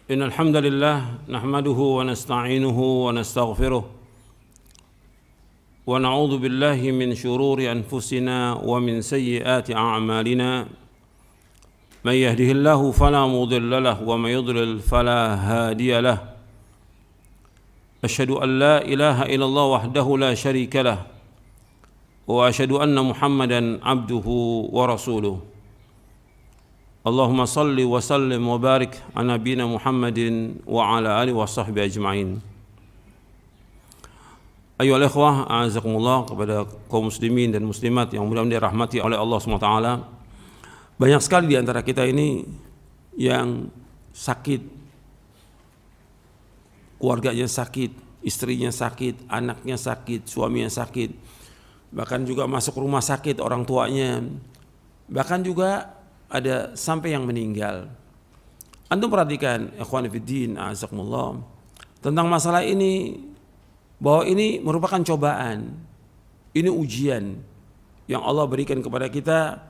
إن الحمد لله نحمده ونستعينه ونستغفره ونعوذ بالله من شرور أنفسنا ومن سيئات أعمالنا من يهده الله فلا مضل له ومن يضلل فلا هادي له أشهد أن لا إله إلا الله وحده لا شريك له وأشهد أن محمدا عبده ورسوله اللهم صل وسلم وبارك على نبينا محمد وعلى آله وصحبه أجمعين. Ayolah ikhwah, a'azakumullah, kepada kaum muslimin dan muslimat yang mudah-mudahan dirahmati oleh Allah SWT. Banyak sekali di antara kita ini yang sakit, keluarganya sakit, istrinya sakit, anaknya sakit, suaminya sakit, bahkan juga masuk rumah sakit orang tuanya, bahkan juga ada sampai yang meninggal. Antum perhatikan, ikhwan fiddin, a'azakumullah, tentang masalah ini, bahwa ini merupakan cobaan, ini ujian yang Allah berikan kepada kita.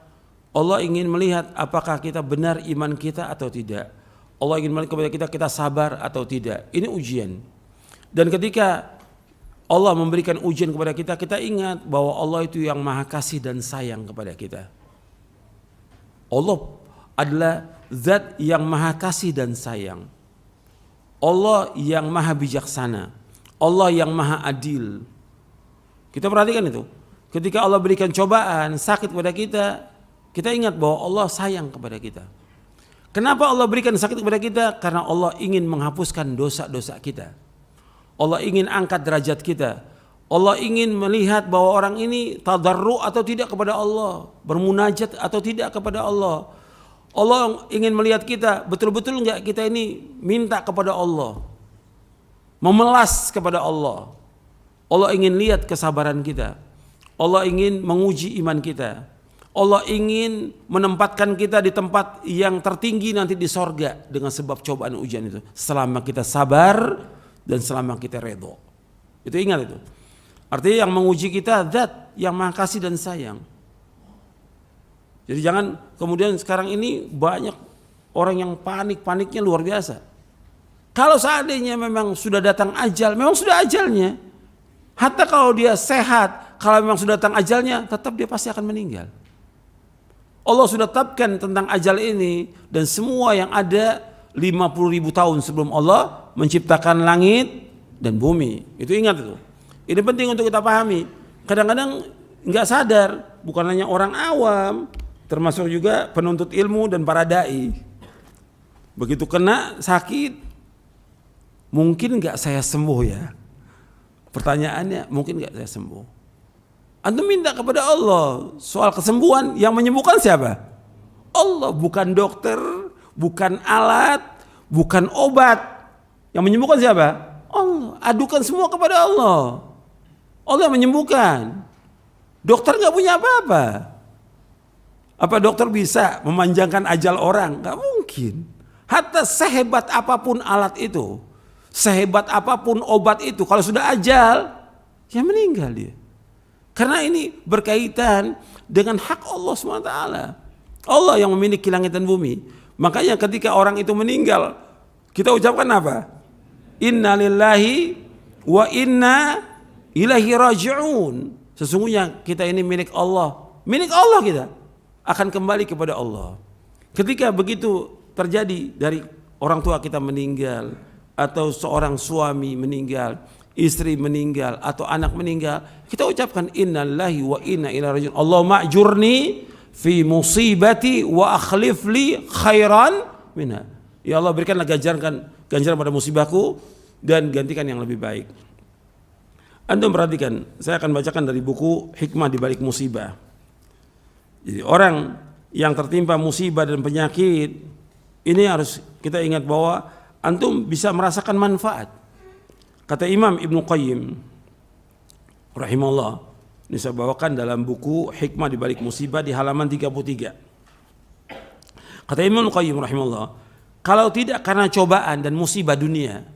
Allah ingin melihat apakah kita benar iman kita atau tidak. Allah ingin melihat kepada kita sabar atau tidak. Ini ujian. Dan ketika Allah memberikan ujian kepada kita, kita ingat bahwa Allah itu yang maha kasih dan sayang kepada kita. Allah adalah zat yang maha kasih dan sayang. Allah yang maha bijaksana. Allah yang maha adil. Kita perhatikan itu. Ketika Allah berikan cobaan, sakit kepada kita, kita ingat bahwa Allah sayang kepada kita. Kenapa Allah berikan sakit kepada kita? Karena Allah ingin menghapuskan dosa-dosa kita. Allah ingin angkat derajat kita. Allah ingin melihat bahwa orang ini tadarru atau tidak kepada Allah, bermunajat atau tidak kepada Allah. Allah ingin melihat kita, betul-betul enggak kita ini minta kepada Allah, memelas kepada Allah. Allah ingin lihat kesabaran kita. Allah ingin menguji iman kita. Allah ingin menempatkan kita di tempat yang tertinggi nanti di sorga dengan sebab cobaan ujian itu. Selama kita sabar dan selama kita redho. Itu ingat itu. Artinya yang menguji kita zat yang maha kasih dan sayang. Jadi jangan kemudian sekarang ini banyak orang yang paniknya luar biasa. Kalau seandainya memang sudah datang ajal, memang sudah ajalnya. Hatta kalau dia sehat, kalau memang sudah datang ajalnya, tetap dia pasti akan meninggal. Allah sudah tetapkan tentang ajal ini, dan semua yang ada 50.000 tahun sebelum Allah menciptakan langit dan bumi. Itu ingat itu. Ini penting untuk kita pahami. Kadang-kadang nggak sadar, bukan hanya orang awam, termasuk juga penuntut ilmu dan para dai. Begitu kena sakit, mungkin nggak saya sembuh ya? Pertanyaannya, mungkin nggak saya sembuh? Antum minta kepada Allah soal kesembuhan, yang menyembuhkan siapa? Allah, bukan dokter, bukan alat, bukan obat. Yang menyembuhkan siapa? Allah. Adukan semua kepada Allah. Allah yang menyembuhkan. Dokter nggak punya apa-apa. Apa dokter bisa memanjangkan ajal orang? Nggak mungkin. Hatta sehebat apapun alat itu, sehebat apapun obat itu, kalau sudah ajal, ya meninggal dia. Karena ini berkaitan dengan hak Allah SWT. Allah yang memiliki langit dan bumi. Makanya ketika orang itu meninggal, kita ucapkan apa? Inna lillahi wa inna ilaihi raji'un. Sesungguhnya kita ini milik Allah. Milik Allah kita. Akan kembali kepada Allah. Ketika begitu terjadi dari orang tua kita meninggal, atau seorang suami meninggal, istri meninggal, atau anak meninggal, kita ucapkan innalillahi wa inna ilaihi raji'un. Allahumma ajurni fi musibati wa akhlif li khairan minha. Ya Allah, berikanlah ganjaran pada musibahku dan gantikan yang lebih baik. Antum perhatikan, saya akan bacakan dari buku Hikmah di Balik Musibah. Jadi orang yang tertimpa musibah dan penyakit, ini harus kita ingat bahwa antum bisa merasakan manfaat. Kata Imam Ibnu Qayyim rahimahullah, ini saya bawakan dalam buku Hikmah di Balik Musibah di halaman 33. Kata Imam Ibnu Qayyim rahimahullah, kalau tidak karena cobaan dan musibah dunia,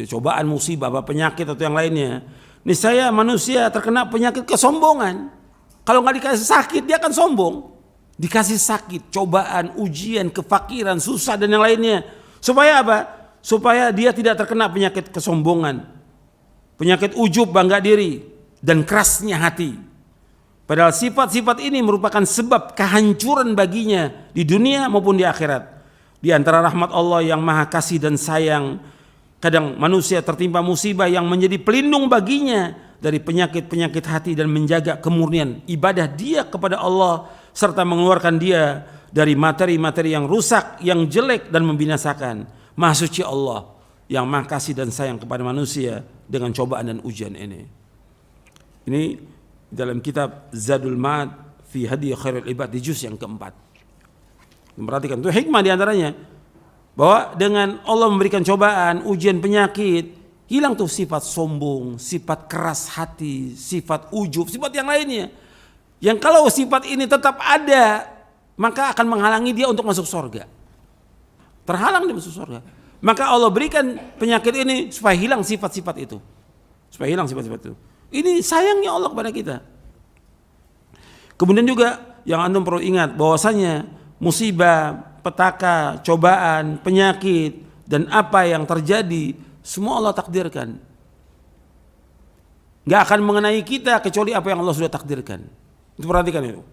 cobaan, musibah, penyakit atau yang lainnya, niscaya manusia terkena penyakit kesombongan. Kalau nggak dikasih sakit, dia akan sombong. Dikasih sakit, cobaan, ujian, kefakiran, susah dan yang lainnya. Supaya apa? supaya dia tidak terkena penyakit kesombongan, penyakit ujub, bangga diri, dan kerasnya hati. Padahal sifat-sifat ini merupakan sebab kehancuran baginya di dunia maupun di akhirat. Di antara rahmat Allah yang maha kasih dan sayang, kadang manusia tertimpa musibah yang menjadi pelindung baginya dari penyakit-penyakit hati dan menjaga kemurnian ibadah dia kepada Allah, serta mengeluarkan dia dari materi-materi yang rusak, yang jelek dan membinasakan. Maha suci Allah yang maha kasih dan sayang kepada manusia dengan cobaan dan ujian ini. Ini dalam kitab Zadul Ma'ad fi Hadi Khairul Ibad di juz yang keempat. Perhatikan, itu hikmah diantaranya bahwa dengan Allah memberikan cobaan, ujian, penyakit, hilang tuh sifat sombong, sifat keras hati, sifat ujub, sifat yang lainnya. Yang kalau sifat ini tetap ada, maka akan menghalangi dia untuk masuk surga. Terhalang dia masuk surga. Maka Allah berikan penyakit ini supaya hilang sifat-sifat itu. Supaya hilang sifat-sifat itu. Ini sayangnya Allah kepada kita. Kemudian juga yang antum perlu ingat bahwasanya musibah, petaka, cobaan, penyakit, dan apa yang terjadi semua Allah takdirkan. Gak akan mengenai kita kecuali apa yang Allah sudah takdirkan. Itu perhatikan itu.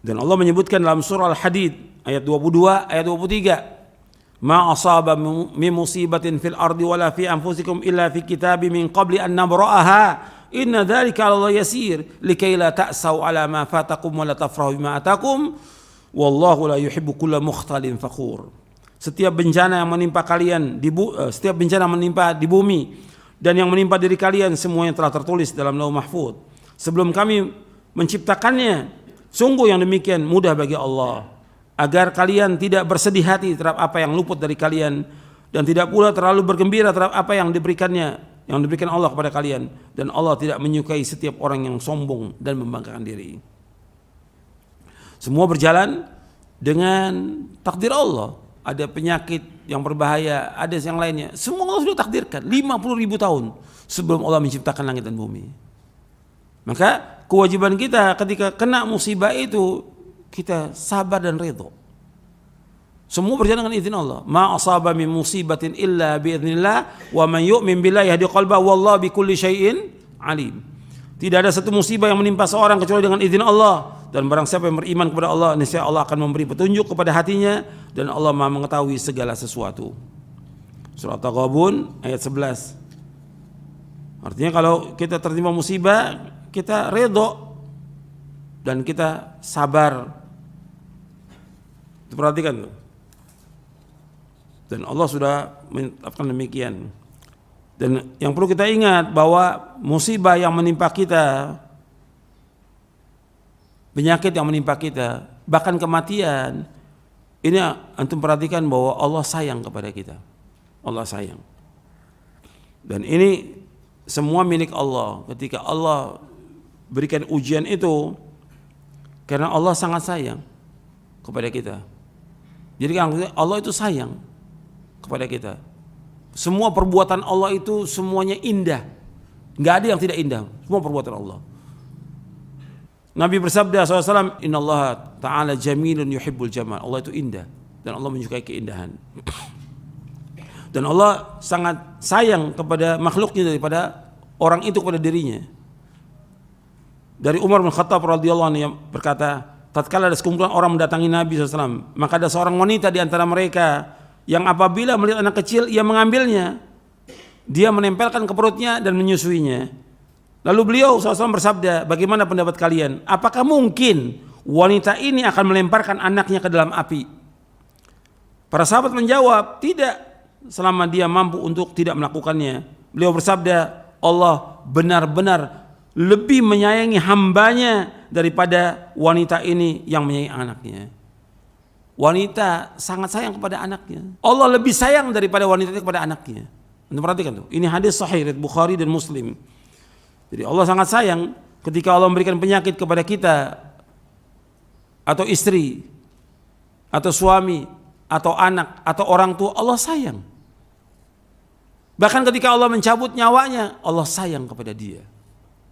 Dan Allah menyebutkan dalam surah Al-Hadid ayat 22, ayat 23, ma asaba min musibatin fil ardi wala fi anfusikum illa fi kitabi min qabli an nabra'aha inna dzalika 'ala Allah yasir likay la ta'sau 'ala ma fatakum wa la tafrahu bima atakum wallahu la yuhibbu kulla mukhtalin fakhur. Setiap bencana yang menimpa kalian setiap bencana menimpa di bumi dan yang menimpa diri kalian semuanya telah tertulis dalam Lauh Mahfuz sebelum kami menciptakannya. Sungguh yang demikian mudah bagi Allah agar kalian tidak bersedih hati terhadap apa yang luput dari kalian dan tidak pula terlalu bergembira terhadap apa yang diberikan Allah kepada kalian, dan Allah tidak menyukai setiap orang yang sombong dan membanggakan diri. Semua berjalan dengan takdir Allah. Ada penyakit yang berbahaya, ada yang lainnya. Semua Allah sudah takdirkan 50.000 tahun sebelum Allah menciptakan langit dan bumi. Maka kewajiban kita ketika kena musibah itu, kita sabar dan ridho. Semua berjalan dengan izin Allah. Ma asaba min musibatin illa bi idznillah wa man yu'min billahi yahdi qalbahu wallahu bikulli syai'in alim. Tidak ada satu musibah yang menimpa seorang kecuali dengan izin Allah, dan barang siapa yang beriman kepada Allah, niscaya Allah akan memberi petunjuk kepada hatinya, dan Allah Maha mengetahui segala sesuatu. Surah At-Taghabun ayat 11. Artinya kalau kita tertimpa musibah, kita redho dan kita sabar. Perhatikan tuh. Dan Allah sudah menetapkan demikian. Dan yang perlu kita ingat bahwa musibah yang menimpa kita, penyakit yang menimpa kita, bahkan kematian, ini antum perhatikan bahwa Allah sayang kepada kita. Allah sayang. Dan ini semua milik Allah. Ketika Allah berikan ujian itu, karena Allah sangat sayang kepada kita. Jadi Allah itu sayang kepada kita. Semua perbuatan Allah itu semuanya indah. Nggak ada yang tidak indah. Semua perbuatan Allah. Nabi bersabda SAW, Inna Allah ta'ala jamilun yuhibbul jamal. Allah itu indah dan Allah menyukai keindahan. Dan Allah sangat sayang kepada makhluknya daripada orang itu kepada dirinya. Dari Umar bin Khattab radhiyallahu anhu yang berkata, tatkala ada sekumpulan orang mendatangi Nabi SAW, maka ada seorang wanita di antara mereka yang apabila melihat anak kecil ia mengambilnya, dia menempelkan ke perutnya dan menyusuinya. Lalu beliau SAW bersabda, bagaimana pendapat kalian? Apakah mungkin wanita ini akan melemparkan anaknya ke dalam api? Para sahabat menjawab, tidak, selama dia mampu untuk tidak melakukannya. Beliau bersabda, Allah benar-benar lebih menyayangi hambanya daripada wanita ini yang menyayangi anaknya. Wanita sangat sayang kepada anaknya. Allah lebih sayang daripada wanita itu kepada anaknya. Anda perhatikan tuh. Ini hadis sahih riwayat Bukhari dan Muslim. Jadi Allah sangat sayang ketika Allah memberikan penyakit kepada kita, atau istri, atau suami, atau anak, atau orang tua. Allah sayang. Bahkan ketika Allah mencabut nyawanya, Allah sayang kepada dia.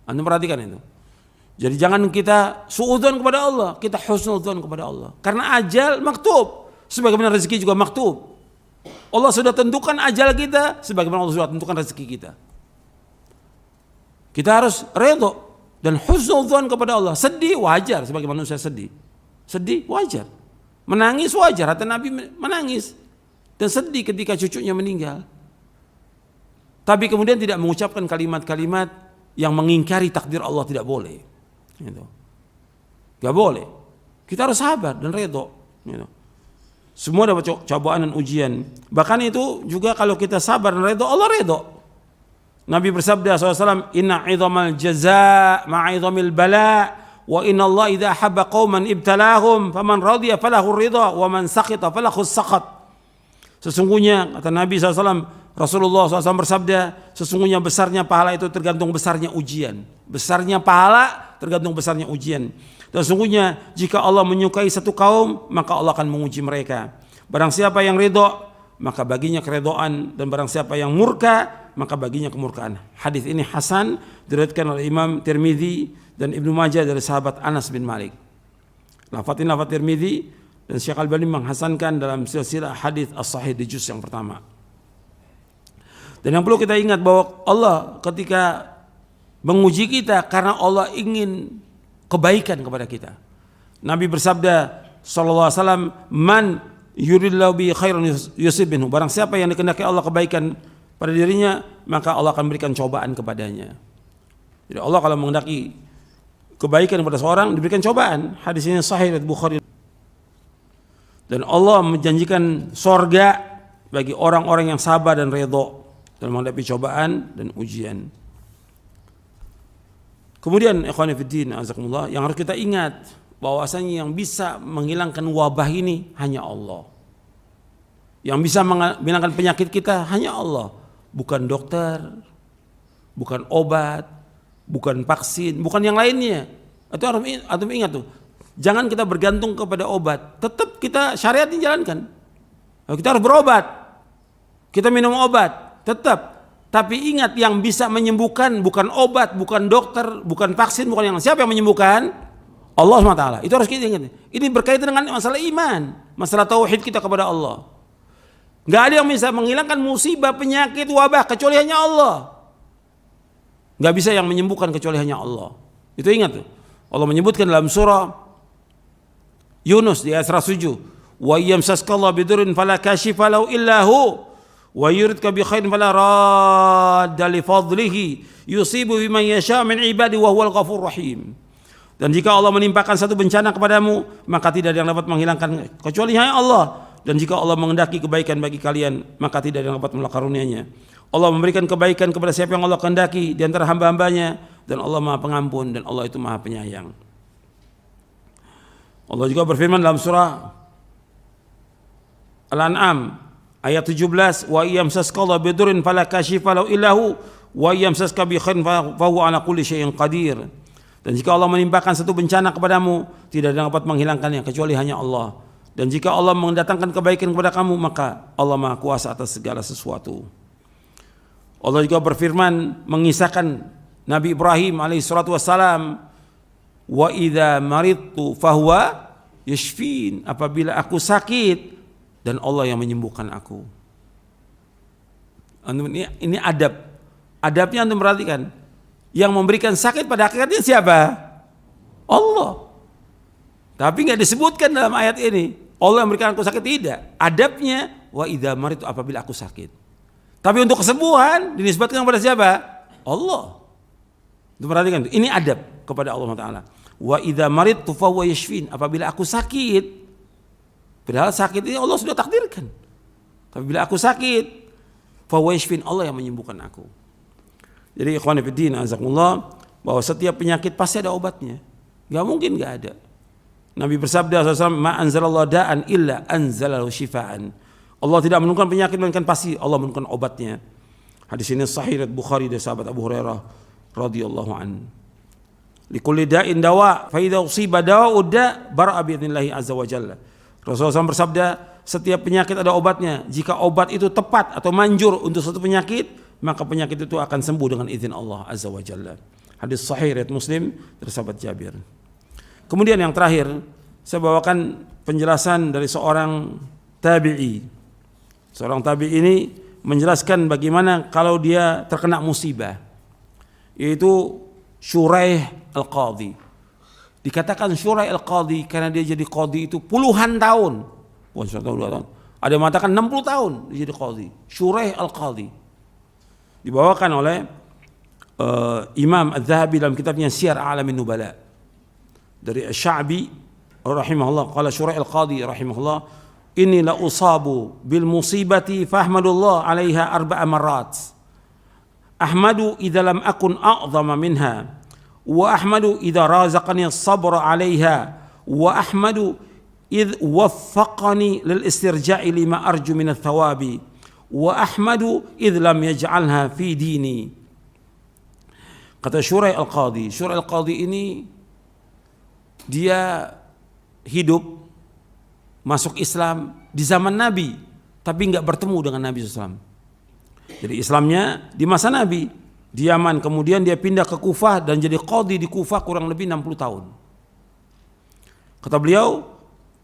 Anda perhatikan itu. Jadi jangan kita suudzon kepada Allah, kita husnudzon kepada Allah. Karena ajal maktub, sebagaimana rezeki juga maktub. Allah sudah tentukan ajal kita sebagaimana Allah sudah tentukan rezeki kita. Kita harus redha dan husnudzon kepada Allah. Sedih wajar sebagai manusia sedih. Sedih wajar. Menangis wajar, kata Nabi menangis dan sedih ketika cucunya meninggal. Tapi kemudian tidak mengucapkan kalimat-kalimat yang mengingkari takdir Allah, tidak boleh. Gitu. Gak boleh. Kita harus sabar dan redha. Gitu. Semua dapat cobaan dan ujian. Bahkan itu juga kalau kita sabar dan redha, Allah redha. Nabi bersabda SAW, inna idhamal jaza ma'idhamil bala wa inna Allah idha habba qawman ibtalahum faman radhiya falahu ridha wa man sakhita falahu sakhat. Sesungguhnya kata Nabi SAW, Rasulullah SAW bersabda, sesungguhnya besarnya pahala itu tergantung besarnya ujian. Besarnya pahala tergantung besarnya ujian. Dan sesungguhnya jika Allah menyukai satu kaum, maka Allah akan menguji mereka. Barang siapa yang ridha, maka baginya keridhaan, dan barang siapa yang murka, maka baginya kemurkaan. Hadis ini hasan, diriwayatkan oleh Imam Tirmidzi dan Ibnu Majah dari sahabat Anas bin Malik. Lafaz ini lafaz Tirmidzi dan Syekh Albani menghasankan dalam silsilah hadis as-sahih di juz yang pertama. Dan yang perlu kita ingat bahwa Allah ketika menguji kita karena Allah ingin kebaikan kepada kita. Nabi bersabda sallallahu alaihi wasallam, man yuridillahu bi khairan yusib minhu. Barang siapa yang dikehendaki Allah kebaikan pada dirinya, maka Allah akan berikan cobaan kepadanya. Jadi Allah kalau menghendaki kebaikan kepada seorang, diberikan cobaan. Hadis ini sahih riwayat Bukhari. Dan Allah menjanjikan sorga bagi orang-orang yang sabar dan redha dalam menghadapi cobaan dan ujian. Kemudian ikhwani fiddin azakumullah, yang harus kita ingat bahwasanya yang bisa menghilangkan wabah ini hanya Allah. Yang bisa menghilangkan penyakit kita hanya Allah, bukan dokter, bukan obat, bukan vaksin, bukan yang lainnya. Itu harus ingat tuh. Jangan kita bergantung kepada obat. Tetap kita syariat dijalankan. Kita harus berobat. Kita minum obat, tetap. Tapi ingat, yang bisa menyembuhkan bukan obat, bukan dokter, bukan vaksin, bukan yang siapa yang menyembuhkan? Allah SWT. Itu harus kita ingat. Ini berkaitan dengan masalah iman, masalah tauhid kita kepada Allah. Gak ada yang bisa menghilangkan musibah, penyakit, wabah kecuali hanya Allah. Gak bisa yang menyembuhkan kecuali hanya Allah. Itu ingat tuh. Allah menyebutkan dalam surah Yunus di ayat 107, wa yamsaskallahu bidurrin fala kashifa lahu illa hu wa yuridka bi khairin fala radda li fadlihi yusibu biman yasha min ibadi wa huwal ghafurur rahim. Dan jika Allah menimpakan satu bencana kepadamu, maka tidak ada yang dapat menghilangkan kecuali hanya Allah. Dan jika Allah menghendaki kebaikan bagi kalian, maka tidak ada yang dapat menolak karunia-Nya. Allah memberikan kebaikan kepada siapa yang Allah kehendaki di antara hamba-hambanya, dan Allah Maha Pengampun dan Allah itu Maha Penyayang. Allah juga berfirman dalam surah Al-An'am ayat 17, wa yamsaskallahu bidurrin fala kashifa lahu illa hu wa yamsaska bi khairin fa huwa ala kulli syai'in qadir. Dan jika Allah menimpakan satu bencana kepadamu, tidak ada yang dapat menghilangkannya kecuali hanya Allah. Dan jika Allah mendatangkan kebaikan kepada kamu, maka Allah Maha Kuasa atas segala sesuatu. Allah juga berfirman mengisahkan Nabi Ibrahim alaihi salatu wassalam, wa idza maridtu fahuwa yashfin. Apabila aku sakit, dan Allah yang menyembuhkan aku. Ini adab. Adabnya antum perhatikan. Yang memberikan sakit pada hakikatnya siapa? Allah. Tapi enggak disebutkan dalam ayat ini Allah yang memberikan aku sakit, tidak. Adabnya wa idza maridtu, apabila aku sakit. Tapi untuk kesembuhan dinisbatkan kepada siapa? Allah. Itu perhatikan, ini adab kepada Allah Taala. Wa idza maridtu fa huwa yashfin, apabila aku sakit. Padahal sakit ini Allah sudah takdirkan. Tapi bila aku sakit, fa huwa yashfin, Allah yang menyembuhkan aku. Jadi ikhwan fillah azakumullah, bahwa setiap penyakit pasti ada obatnya. Enggak mungkin enggak ada. Nabi bersabda SAW, ma anzalallahu da'an illa anzalahu shifaan. Allah tidak menurunkan penyakit melainkan pasti Allah menurunkan obatnya. Hadis ini sahih riwayat Bukhari dari sahabat Abu Hurairah radhiyallahu an. Likulli da'in dawa, fa idza usiba dawa'u da' bara'a bi idznillah azza wa jalla. Rasulullah SAW bersabda, setiap penyakit ada obatnya. Jika obat itu tepat atau manjur untuk suatu penyakit, maka penyakit itu akan sembuh dengan izin Allah azza wa jalla. Hadis sahih riwayat Muslim dari sahabat Jabir. Kemudian yang terakhir, saya bawakan penjelasan dari seorang tabi'i, Seorang tabi ini menjelaskan bagaimana kalau dia terkena musibah, yaitu Syuraih al-Qadhi. Dikatakan Syuraih al-Qadhi karena dia jadi qadhi itu puluhan tahun. Bukan 1 tahun, 2 tahun. Ada yang mengatakan 60 tahun dia jadi qadhi. Syuraih al-Qadhi. Dibawakan oleh Imam Az-Zahabi dalam kitabnya Syiar A'lamin Nubala. Dari Asy-Sya'bi rahimahullah, qala Syuraih al-Qadhi rahimahullah, inni la usabu bil musibati fahmadullah 'alaiha 4 marrat. Ahmadu idza lam akun a'zama minha, wa ahmadu idza razaqani as-sabra 'alaiha, wa ahmadu idh waffaqani lil istirja'i lima arju min ats-thawabi, wa ahmadu idh lam yaj'alha fi dini. Kata Syuraih al-Qadhi, Syuraih al-Qadhi ini dia hidup masuk Islam di zaman Nabi, tapi enggak bertemu dengan Nabi SAW. Jadi Islamnya di masa Nabi di Yaman, kemudian dia pindah ke Kufah dan jadi qadhi di Kufah kurang lebih 60 tahun. Kata beliau,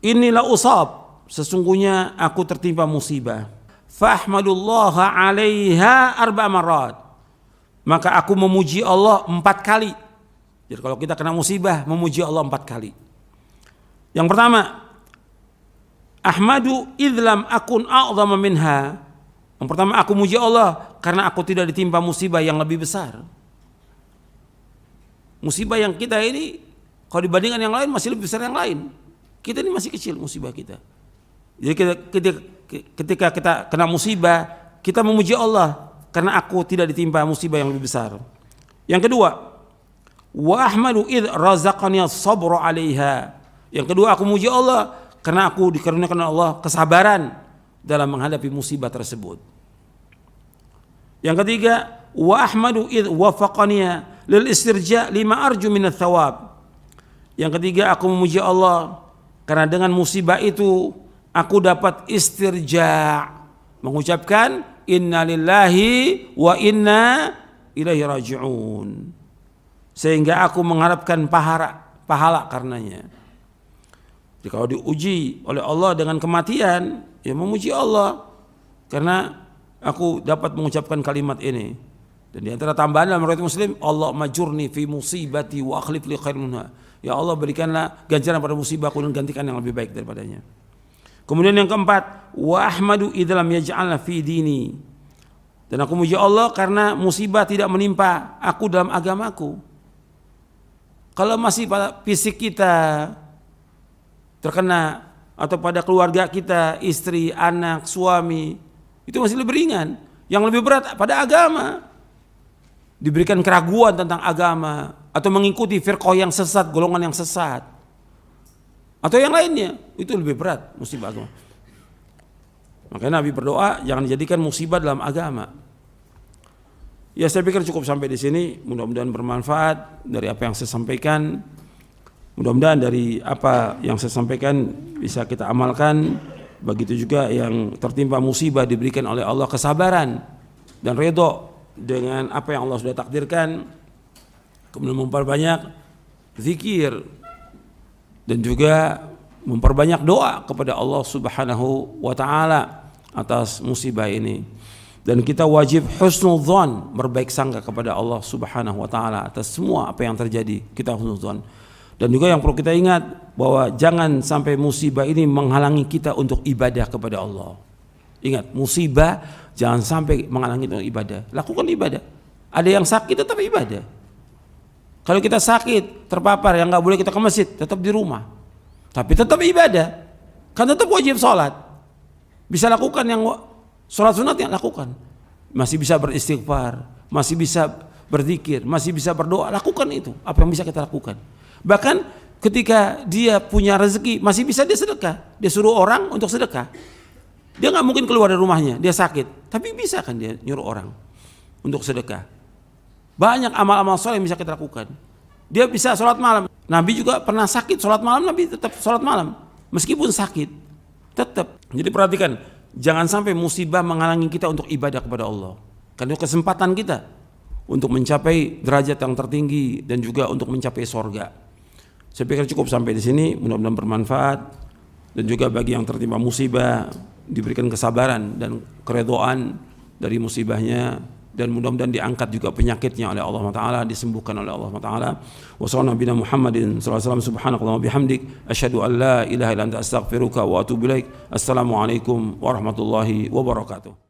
inilah usab, sesungguhnya aku tertimpa musibah. Fahmadullaha 'alaiha 4 marrat. Maka aku memuji Allah 4 kali. Jadi kalau kita kena musibah, memuji Allah 4 kali. Yang pertama, ahmadu idlam akun a'zama minha. Yang pertama, aku muji Allah karena aku tidak ditimpa musibah yang lebih besar. Musibah yang kita ini kalau dibandingkan yang lain masih lebih besar yang lain. Kita ini masih kecil musibah kita. Jadi ketika kita kena musibah, kita memuji Allah karena aku tidak ditimpa musibah yang lebih besar. Yang kedua, wa ahmadu id razaqani as-sabra 'alaiha. Yang kedua, aku muji Allah karena aku dikaruniakan Allah kesabaran dalam menghadapi musibah tersebut. Yang ketiga, wa ahmadu id wafaqani lil istirja lima arju min ats-tsawab. Yang ketiga, aku memuji Allah karena dengan musibah itu aku dapat istirja, mengucapkan inna lillahi wa inna ilaihi raji'un, sehingga aku mengharapkan pahala karenanya. Jadi kalau diuji oleh Allah dengan kematian, ya memuji Allah karena aku dapat mengucapkan kalimat ini. Dan di antara tambahan dalam riwayat Muslim, Allah majurni fi musibati wa akhlif li khairan minha. Ya Allah, berikanlah ganjaran pada musibahku dan gantikan yang lebih baik daripadanya. Kemudian yang keempat, wa ahmadu idlam yaj'alna fi dini. Dan aku muji Allah karena musibah tidak menimpa aku dalam agamaku. Kalau masih pada fisik kita terkena atau pada keluarga kita, istri, anak, suami, itu masih lebih ringan. Yang lebih berat pada agama. Diberikan keraguan tentang agama atau mengikuti firqah yang sesat, golongan yang sesat, atau yang lainnya, itu lebih berat musibah agama. Makanya Nabi berdoa jangan dijadikan musibah dalam agama. Ya, saya pikir cukup sampai di sini. Mudah-mudahan bermanfaat dari apa yang saya sampaikan. Mudah-mudahan dari apa yang saya sampaikan bisa kita amalkan. Begitu juga yang tertimpa musibah diberikan oleh Allah kesabaran dan ridho dengan apa yang Allah sudah takdirkan. Kemudian memperbanyak zikir dan juga memperbanyak doa kepada Allah Subhanahu wa taala atas musibah ini. Dan kita wajib husnudzon, berbaik sangka kepada Allah Subhanahu wa taala atas semua apa yang terjadi. Kita husnudzon. Dan juga yang perlu kita ingat bahwa jangan sampai musibah ini menghalangi kita untuk ibadah kepada Allah. Ingat, musibah jangan sampai menghalangi untuk ibadah. Lakukan ibadah. Ada yang sakit tetap ibadah. Kalau kita sakit, terpapar, yang nggak boleh kita ke masjid, tetap di rumah. Tapi tetap ibadah. Kan tetap wajib sholat. Bisa lakukan yang sholat sunat, yang lakukan. Masih bisa beristighfar, masih bisa berzikir, masih bisa berdoa. Lakukan itu. Apa yang bisa kita lakukan? Bahkan ketika dia punya rezeki, masih bisa dia sedekah. Dia suruh orang untuk sedekah. Dia nggak mungkin keluar dari rumahnya, dia sakit. Tapi bisa kan dia nyuruh orang untuk sedekah. Banyak amal-amal soleh yang bisa kita lakukan. Dia bisa sholat malam. Nabi juga pernah sakit, sholat malam Nabi tetap sholat malam. Meskipun sakit, tetap. Jadi perhatikan, jangan sampai musibah menghalangi kita untuk ibadah kepada Allah. Karena itu kesempatan kita untuk mencapai derajat yang tertinggi dan juga untuk mencapai sorga. Saya pikir cukup sampai di sini. Mudah-mudahan bermanfaat. Dan juga bagi yang tertimpa musibah, diberikan kesabaran dan keredoan dari musibahnya, dan mudah-mudahan diangkat juga penyakitnya oleh Allah Taala, disembuhkan oleh Allah Taala. Wa sallallahu nabiyana Muhammadin sallallahu alaihi wasallam, subhanakallahumma bihamdik asyhadu an la ilaha illa anta astaghfiruka wa atubu ilaik. Assalamualaikum warahmatullahi wabarakatuh.